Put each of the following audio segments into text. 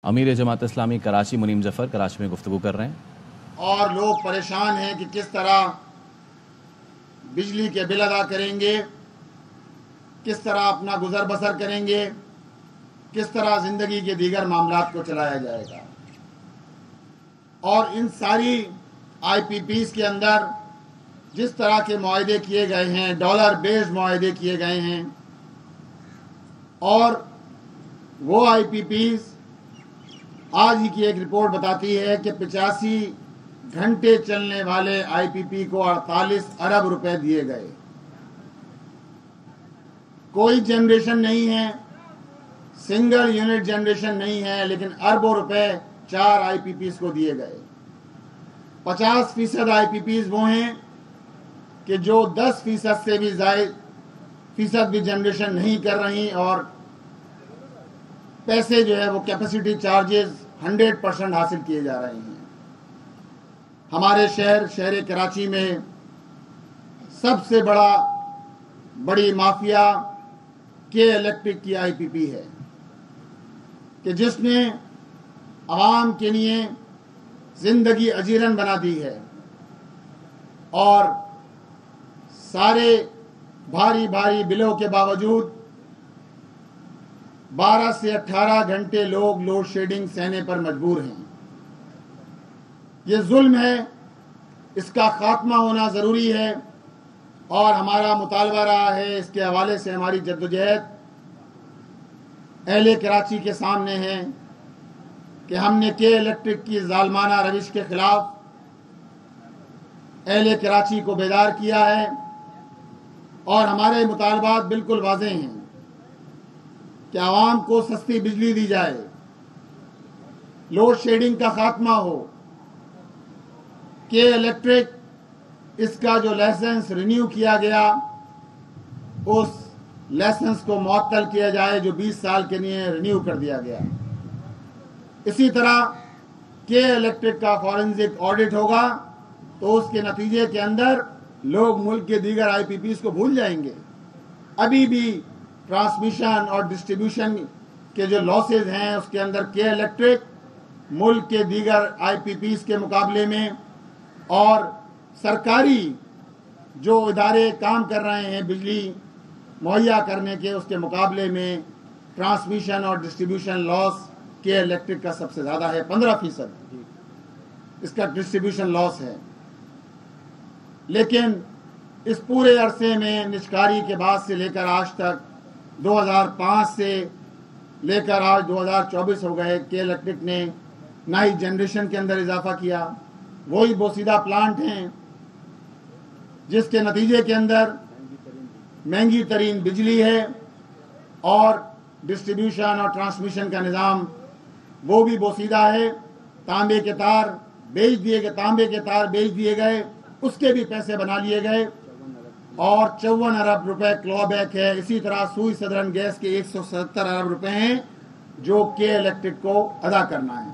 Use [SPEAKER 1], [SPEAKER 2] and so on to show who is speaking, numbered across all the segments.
[SPEAKER 1] امیر جماعت اسلامی کراچی منیم ظفر کراچی میں گفتگو کر رہے ہیں
[SPEAKER 2] اور لوگ پریشان ہیں کہ کس طرح بجلی کے بل ادا کریں گے، کس طرح اپنا گزر بسر کریں گے، کس طرح زندگی کے دیگر معاملات کو چلایا جائے گا۔ اور ان ساری آئی پی پیز کے اندر جس طرح کے معاہدے کیے گئے ہیں، ڈالر بیسڈ معاہدے کیے گئے ہیں، اور وہ آئی پی پیز آج ہی کی ایک رپورٹ بتاتی ہے کہ 85 گھنٹے چلنے والے آئی پی پی کو 48 ارب روپے دیے گئے۔ کوئی جنریشن نہیں ہے، سنگل یونٹ جنریشن نہیں ہے، لیکن اربوں روپے 4 آئی پی پیز کو دیے گئے۔ 50% آئی پی پیز وہ ہیں کہ جو 10% سے بھی زائد فیصد بھی جنریشن نہیں کر رہی، اور پیسے جو ہے وہ کیپیسٹی چارجز 100% حاصل کیے جا رہے ہیں۔ ہمارے شہر کراچی میں سب سے بڑی مافیا کے الیکٹرک کی آئی پی پی ہے، کہ جس نے عوام کے لیے زندگی اجیرن بنا دی ہے، اور سارے بھاری بلوں کے باوجود 12 سے 18 گھنٹے لوگ لوڈ شیڈنگ سہنے پر مجبور ہیں۔ یہ ظلم ہے، اس کا خاتمہ ہونا ضروری ہے، اور ہمارا مطالبہ رہا ہے، اس کے حوالے سے ہماری جدوجہد اہل کراچی کے سامنے ہے کہ ہم نے کے الیکٹرک کی ظالمانہ روش کے خلاف اہل کراچی کو بیدار کیا ہے، اور ہمارے مطالبات بالکل واضح ہیں کہ عوام کو سستی بجلی دی جائے، لوڈ شیڈنگ کا خاتمہ ہو، کہ الیکٹرک اس کا جو لائسنس رینیو کیا گیا اس لائسنس کو معطل کیا جائے جو 20 سال کے لیے رینیو کر دیا گیا۔ اسی طرح کہ الیکٹرک کا فورنزک آڈٹ ہوگا تو اس کے نتیجے کے اندر لوگ ملک کے دیگر آئی پی پیز کو بھول جائیں گے۔ ابھی بھی ٹرانسمیشن اور ڈسٹریبیوشن کے جو لاسز ہیں اس کے اندر کے الیکٹرک ملک کے دیگر آئی پی پیز کے مقابلے میں، اور سرکاری جو ادارے کام کر رہے ہیں بجلی مہیا کرنے کے، اس کے مقابلے میں ٹرانسمیشن اور ڈسٹریبیوشن لاس کے الیکٹرک کا سب سے زیادہ ہے، 15% اس کا ڈسٹریبیوشن لاس ہے۔ لیکن اس پورے عرصے میں نجکاری کے بعد سے لے کر آج تک 2005 سے لے کر آج 2024 ہو گئے، کے الیکٹرک نے نہ ہی جنریشن کے اندر اضافہ کیا۔ وہی بوسیدہ پلانٹ ہیں جس کے نتیجے کے اندر مہنگی ترین بجلی ہے، اور ڈسٹریبیوشن اور ٹرانسمیشن کا نظام وہ بھی بوسیدہ ہے۔ تانبے کے تار بیچ دیے گئے، اس کے بھی پیسے بنا لیے گئے، اور 54 ارب روپے کلو بیک ہے۔ اسی طرح سوئی سدرن گیس کے 170 ارب روپے ہیں جو کے الیکٹرک کو ادا کرنا ہے۔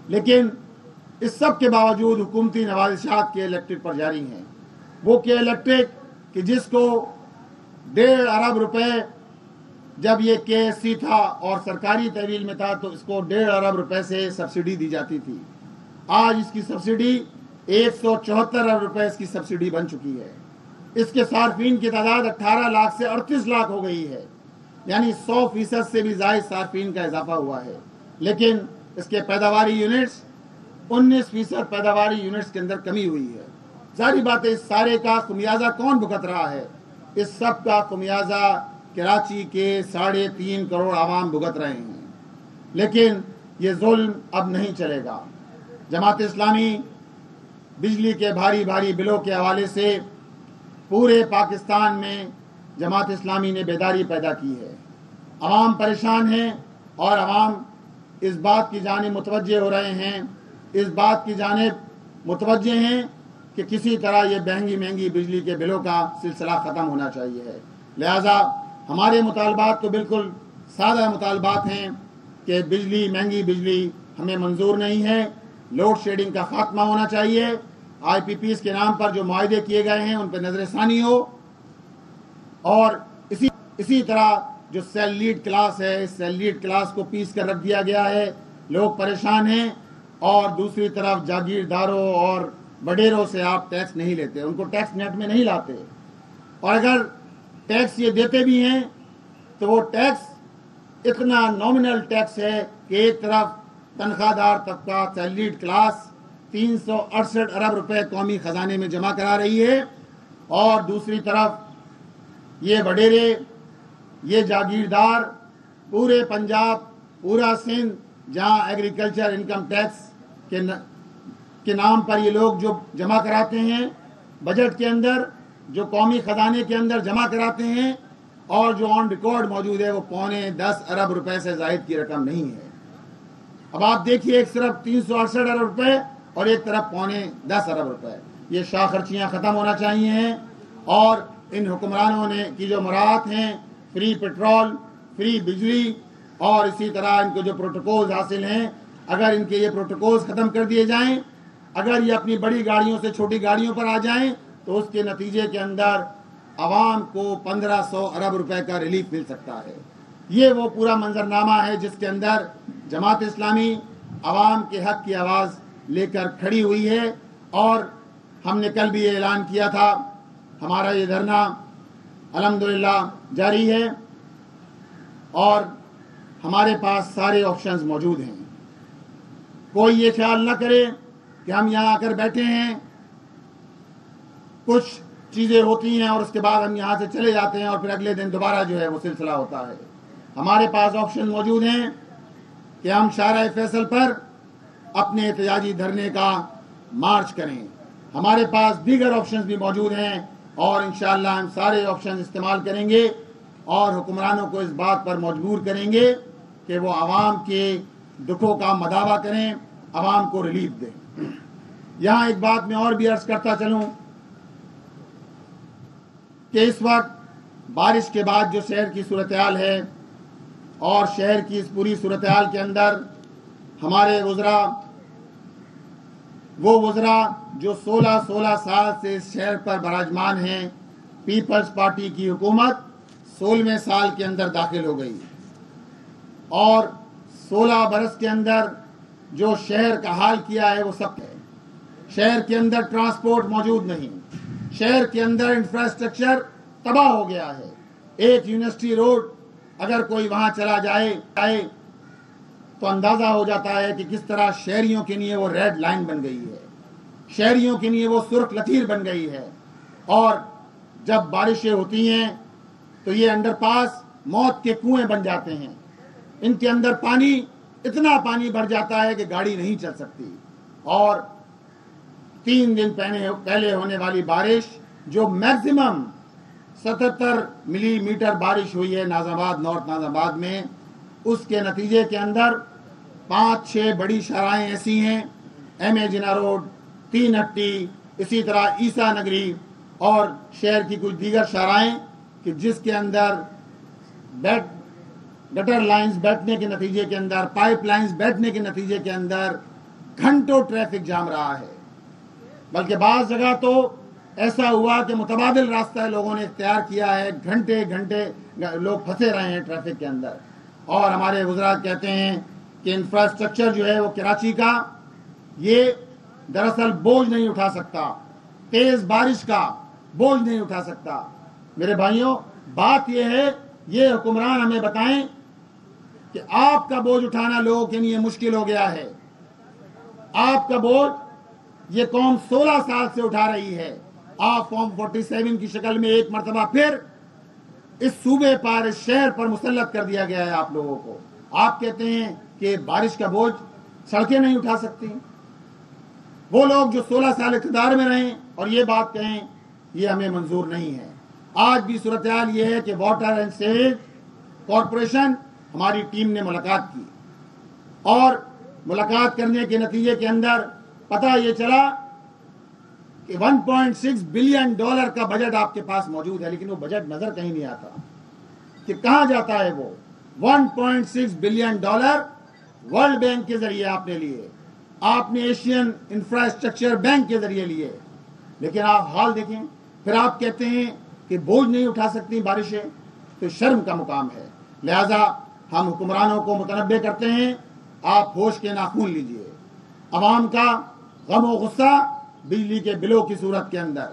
[SPEAKER 2] لیکن اس سب کے باوجود حکومتی نوازشات کے الیکٹرک پر جاری ہیں۔ وہ کے الیکٹرک کہ جس کو 1.5 ارب روپے جب یہ کے ایس سی تھا اور سرکاری تحویل میں تھا تو اس کو 1.5 ارب روپے سے سبسڈی دی جاتی تھی، آج اس کی سبسڈی 174 ارب روپے اس کی سبسڈی بن چکی ہے۔ اس کے صارفین کی تعداد 18 لاکھ سے 38 لاکھ ہو گئی ہے، یعنی 100% سے بھی زائد صارفین کا اضافہ ہوا ہے۔ لیکن اس کے پیداواری یونٹس 19% پیداواری یونٹس کے اندر کمی ہوئی ہے۔ ظاہری بات ہے، اس سارے کا خمیازہ کون بھگت رہا ہے؟ اس سب کا خمیازہ کراچی کے 3.5 کروڑ عوام بھگت رہے ہیں۔ لیکن یہ ظلم اب نہیں چلے گا۔ جماعت اسلامی بجلی کے بھاری بلوں کے حوالے سے پورے پاکستان میں جماعت اسلامی نے بیداری پیدا کی ہے۔ عوام پریشان ہیں، اور عوام اس بات کی جانب متوجہ ہو رہے ہیں، اس بات کی جانب متوجہ ہیں کہ کسی طرح یہ مہنگی بجلی کے بلوں کا سلسلہ ختم ہونا چاہیے ہے۔ لہذا ہمارے مطالبات تو بالکل سادہ مطالبات ہیں کہ مہنگی بجلی ہمیں منظور نہیں ہے، لوڈ شیڈنگ کا خاتمہ ہونا چاہیے، آئی پی پیز کے نام پر جو معاہدے کیے گئے ہیں ان پہ نظر ثانی ہو، اور اسی طرح جو سیلیڈ کلاس ہے، اس سیلیڈ کلاس کو پیس کر رکھ دیا گیا ہے، لوگ پریشان ہیں، اور دوسری طرف جاگیرداروں اور بڈیروں سے آپ ٹیکس نہیں لیتے، ان کو ٹیکس نیٹ میں نہیں لاتے، اور اگر ٹیکس یہ دیتے بھی ہیں تو وہ ٹیکس اتنا نامنل ٹیکس ہے کہ ایک طرف تنخواہ دار طبقہ سیلیڈ کلاس 368 ارب روپے قومی خزانے میں جمع کرا رہی ہے، اور دوسری طرف یہ وڈیرے، یہ جاگیردار، پورے پنجاب، پورا سندھ، جہاں ایگریکلچر انکم ٹیکس کے نام پر یہ لوگ جو جمع کراتے ہیں بجٹ کے اندر، جو قومی خزانے کے اندر جمع کراتے ہیں، اور جو آن ریکارڈ موجود ہے وہ 9.25 ارب روپے سے زائد کی رقم نہیں ہے۔ اب آپ دیکھیے، ایک طرف 368 ارب روپے اور ایک طرف 9.10 ارب روپے، یہ شاہ خرچیاں ختم ہونا چاہیے، اور ان حکمرانوں نے کی جو مراعات ہیں، فری پیٹرول، فری بجلی، اور اسی طرح ان کو جو پروٹوکولز حاصل ہیں، اگر ان کے یہ پروٹوکولز ختم کر دیے جائیں، اگر یہ اپنی بڑی گاڑیوں سے چھوٹی گاڑیوں پر آ جائیں، تو اس کے نتیجے کے اندر عوام کو 1500 ارب روپے کا ریلیف مل سکتا ہے۔ یہ وہ پورا منظرنامہ ہے جس کے اندر جماعت اسلامی عوام کے حق کی آواز لے کر کھڑی ہوئی ہے، اور ہم نے کل بھی یہ اعلان کیا تھا، ہمارا یہ دھرنا الحمدللہ جاری ہے، اور ہمارے پاس سارے آپشنز موجود ہیں۔ کوئی یہ خیال نہ کرے کہ ہم یہاں آ کر بیٹھے ہیں، کچھ چیزیں ہوتی ہیں اور اس کے بعد ہم یہاں سے چلے جاتے ہیں اور پھر اگلے دن دوبارہ جو ہے وہ سلسلہ ہوتا ہے۔ ہمارے پاس آپشن موجود ہیں کہ ہم شارع فیصل پر اپنے احتجاجی دھرنے کا مارچ کریں، ہمارے پاس دیگر آپشنز بھی موجود ہیں، اور انشاءاللہ ہم سارے آپشنز استعمال کریں گے اور حکمرانوں کو اس بات پر مجبور کریں گے کہ وہ عوام کے دکھوں کا مداوع کریں، عوام کو ریلیف دیں۔ یہاں ایک بات میں اور بھی عرض کرتا چلوں کہ اس وقت بارش کے بعد جو شہر کی صورتحال ہے، اور شہر کی اس پوری صورتحال کے اندر ہمارے وزراء، وہ وزراء جو 16 سال سے اس شہر پر براجمان ہیں، پیپلز پارٹی کی حکومت 16ویں سال کے اندر داخل ہو گئی، اور 16 برس کے اندر جو شہر کا حال کیا ہے وہ سب ہے۔ شہر کے اندر ٹرانسپورٹ موجود نہیں، شہر کے اندر انفراسٹرکچر تباہ ہو گیا ہے۔ ایک یونیورسٹی روڈ اگر کوئی وہاں چلا جائے تو اندازہ ہو جاتا ہے کہ کس طرح شہریوں کے لیے وہ ریڈ لائن بن گئی ہے، شہریوں کے لیے وہ سرخ لکیر بن گئی ہے، اور جب بارشیں ہوتی ہیں تو یہ انڈر پاس موت کے کنویں بن جاتے ہیں، ان کے اندر پانی، اتنا پانی بھر جاتا ہے کہ گاڑی نہیں چل سکتی۔ اور 3 دن پہلے ہونے والی بارش جو میکسیمم 77 ملی میٹر بارش ہوئی ہے ناظم آباد، نارتھ ناظم آباد میں، اس کے نتیجے کے اندر 5-6 بڑی شاہراہیں ایسی ہیں، ایم اے جناح روڈ، 3 ہٹی، اسی طرح عیسیٰ نگری، اور شہر کی کچھ دیگر شاہراہیں کہ جس کے اندر گٹر لائنز بیٹھنے کے نتیجے کے اندر، پائپ لائنز بیٹھنے کے نتیجے کے اندر گھنٹوں ٹریفک جام رہا ہے، بلکہ بعض جگہ تو ایسا ہوا کہ متبادل راستہ لوگوں نے اختیار کیا ہے، گھنٹے گھنٹے لوگ پھنسے رہے ہیں ٹریفک کے اندر۔ اور ہمارے وزراء کہتے ہیں کہ انفراسٹرکچر جو ہے وہ کراچی کا یہ دراصل بوجھ نہیں اٹھا سکتا، تیز بارش کا بوجھ نہیں اٹھا سکتا۔ میرے بھائیوں، بات یہ ہے، یہ حکمران ہمیں بتائیں کہ آپ کا بوجھ اٹھانا لوگوں کے لیے مشکل ہو گیا ہے، آپ کا بوجھ یہ قوم 16 سال سے اٹھا رہی ہے، آپ فارم 47 کی شکل میں ایک مرتبہ پھر اس صوبے پر، اس شہر پر مسلط کر دیا گیا ہے آپ لوگوں کو۔ آپ کہتے ہیں کہ بارش کا بوجھ سڑکیں نہیں اٹھا سکتی۔ وہ لوگ جو 16 سال اقتدار میں رہیں اور یہ بات کہیں، یہ ہمیں منظور نہیں ہے۔ آج بھی صورتحال یہ ہے کہ واٹر اینڈ سیوریج کارپوریشن، ہماری ٹیم نے ملاقات کی، اور ملاقات کرنے کے نتیجے کے اندر پتہ یہ چلا کہ $1.6 بلین کا بجٹ آپ کے پاس موجود ہے، لیکن وہ بجٹ نظر کہیں نہیں آتا کہ کہاں جاتا ہے وہ۔ $1.6 بلین ورلڈ بینک کے ذریعے آپ نے لیے، آپ نے ایشین انفراسٹرکچر بینک کے ذریعے لیے، لیکن آپ حال دیکھیں، پھر آپ کہتے ہیں کہ بوجھ نہیں اٹھا سکتی بارشیں، تو شرم کا مقام ہے۔ لہذا ہم حکمرانوں کو متنبع کرتے ہیں، آپ ہوش کے ناخون لیجئے۔ عوام کا غم و غصہ بجلی کے بلوں کی صورت کے اندر،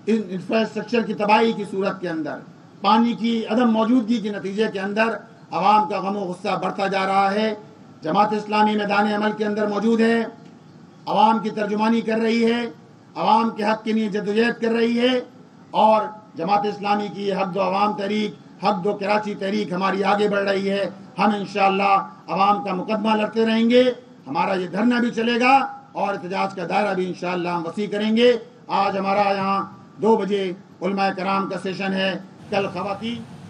[SPEAKER 2] انفراسٹرکچر کی تباہی کی صورت کے اندر، پانی کی عدم موجودگی کے نتیجے کے اندر عوام کا غم و غصہ بڑھتا جا رہا ہے۔ جماعت اسلامی میدان عمل کے اندر موجود ہے، عوام کی ترجمانی کر رہی ہے، عوام کے حق کے لیے جدوجہد کر رہی ہے، اور جماعت اسلامی کی حق دو عوام تحریک، حق دو کراچی تحریک ہماری آگے بڑھ رہی ہے۔ ہم انشاءاللہ عوام کا مقدمہ لڑتے رہیں گے، ہمارا یہ دھرنا بھی چلے گا اور احتجاج کا دائرہ بھی انشاءاللہ ہم وسیع کریں گے۔ آج ہمارا یہاں 2 بجے علماء کرام کا سیشن ہے، کل خواتین